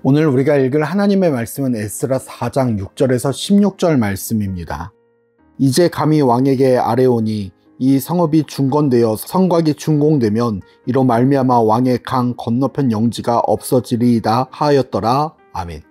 오늘 우리가 읽을 하나님의 말씀은 에스라 4장 6절에서 16절 말씀입니다. 이제 감히 왕에게 아뢰오니 이 성읍이 중건되어 성곽이 준공되면 이로 말미암아 왕의 강 건너편 영지가 없어지리이다 하였더라. 아멘.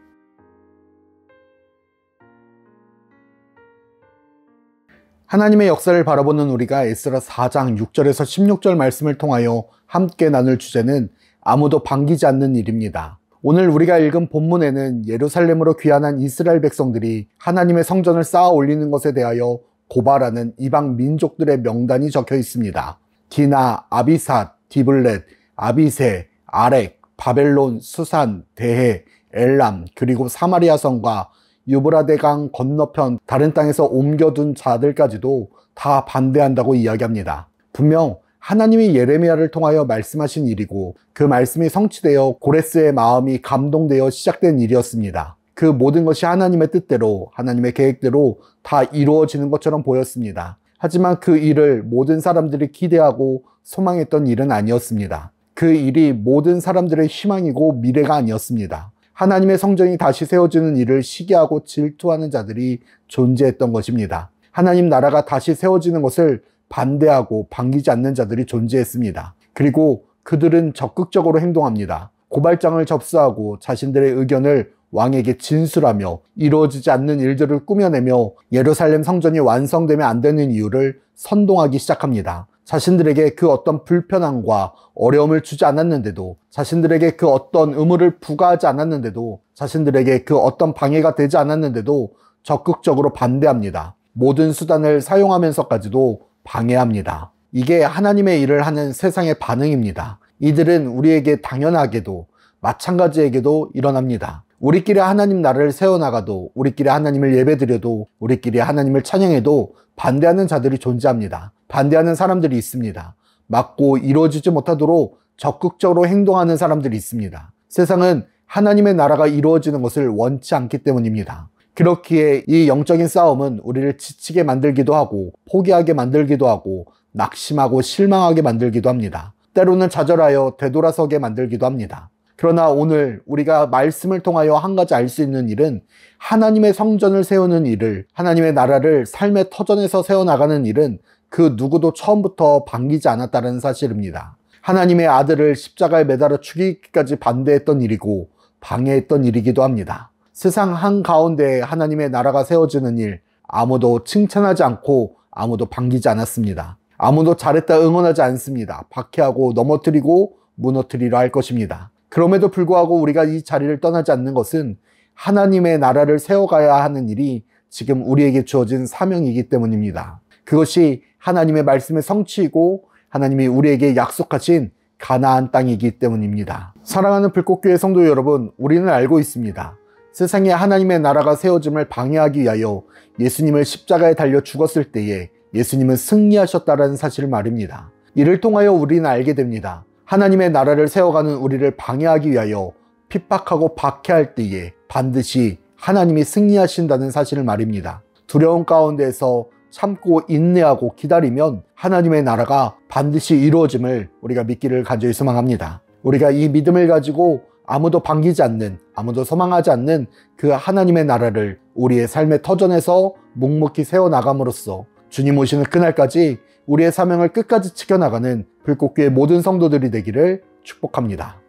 하나님의 역사를 바라보는 우리가 에스라 4장 6절에서 16절 말씀을 통하여 함께 나눌 주제는 아무도 반기지 않는 일입니다. 오늘 우리가 읽은 본문에는 예루살렘으로 귀환한 이스라엘 백성들이 하나님의 성전을 쌓아 올리는 것에 대하여 고발하는 이방 민족들의 명단이 적혀 있습니다. 디나, 아비삿, 디블렛, 아비세, 아렉, 바벨론, 수산, 대해, 엘람, 그리고 사마리아 성과 유브라데강 건너편 다른 땅에서 옮겨둔 자들까지도 다 반대한다고 이야기합니다. 분명 하나님이 예레미야를 통하여 말씀하신 일이고 그 말씀이 성취되어 고레스의 마음이 감동되어 시작된 일이었습니다. 그 모든 것이 하나님의 뜻대로, 하나님의 계획대로 다 이루어지는 것처럼 보였습니다. 하지만 그 일을 모든 사람들이 기대하고 소망했던 일은 아니었습니다. 그 일이 모든 사람들의 희망이고 미래가 아니었습니다. 하나님의 성전이 다시 세워지는 일을 시기하고 질투하는 자들이 존재했던 것입니다. 하나님 나라가 다시 세워지는 것을 반대하고 반기지 않는 자들이 존재했습니다. 그리고 그들은 적극적으로 행동합니다. 고발장을 접수하고 자신들의 의견을 왕에게 진술하며 이루어지지 않는 일들을 꾸며내며 예루살렘 성전이 완성되면 안 되는 이유를 선동하기 시작합니다. 자신들에게 그 어떤 불편함과 어려움을 주지 않았는데도, 자신들에게 그 어떤 의무를 부과하지 않았는데도, 자신들에게 그 어떤 방해가 되지 않았는데도 적극적으로 반대합니다. 모든 수단을 사용하면서까지도 방해합니다. 이게 하나님의 일을 하는 세상의 반응입니다. 이들은 우리에게 당연하게도 마찬가지에게도 일어납니다. 우리끼리 하나님 나라를 세워나가도, 우리끼리 하나님을 예배드려도, 우리끼리 하나님을 찬양해도 반대하는 자들이 존재합니다. 반대하는 사람들이 있습니다. 막고 이루어지지 못하도록 적극적으로 행동하는 사람들이 있습니다. 세상은 하나님의 나라가 이루어지는 것을 원치 않기 때문입니다. 그렇기에 이 영적인 싸움은 우리를 지치게 만들기도 하고, 포기하게 만들기도 하고, 낙심하고 실망하게 만들기도 합니다. 때로는 좌절하여 되돌아서게 만들기도 합니다. 그러나 오늘 우리가 말씀을 통하여 한 가지 알 수 있는 일은 하나님의 성전을 세우는 일을, 하나님의 나라를 삶의 터전에서 세워나가는 일은 그 누구도 처음부터 반기지 않았다는 사실입니다. 하나님의 아들을 십자가에 매달아 죽이기까지 반대했던 일이고 방해했던 일이기도 합니다. 세상 한가운데 하나님의 나라가 세워지는 일, 아무도 칭찬하지 않고 아무도 반기지 않았습니다. 아무도 잘했다 응원하지 않습니다. 박해하고 넘어뜨리고 무너뜨리려 할 것입니다. 그럼에도 불구하고 우리가 이 자리를 떠나지 않는 것은 하나님의 나라를 세워가야 하는 일이 지금 우리에게 주어진 사명이기 때문입니다. 그것이 하나님의 말씀의 성취이고 하나님이 우리에게 약속하신 가나안 땅이기 때문입니다. 사랑하는 불꽃교회 성도 여러분, 우리는 알고 있습니다. 세상에 하나님의 나라가 세워짐을 방해하기 위하여 예수님을 십자가에 달려 죽었을 때에 예수님은 승리하셨다는 사실을 말입니다. 이를 통하여 우리는 알게 됩니다. 하나님의 나라를 세워가는 우리를 방해하기 위하여 핍박하고 박해할 때에 반드시 하나님이 승리하신다는 사실을 말입니다. 두려움 가운데에서 참고 인내하고 기다리면 하나님의 나라가 반드시 이루어짐을 우리가 믿기를 간절히 소망합니다. 우리가 이 믿음을 가지고 아무도 반기지 않는, 아무도 소망하지 않는 그 하나님의 나라를 우리의 삶의 터전에서 묵묵히 세워나감으로써 주님 오시는 그날까지 우리의 사명을 끝까지 지켜나가는 불꽃교회 모든 성도들이 되기를 축복합니다.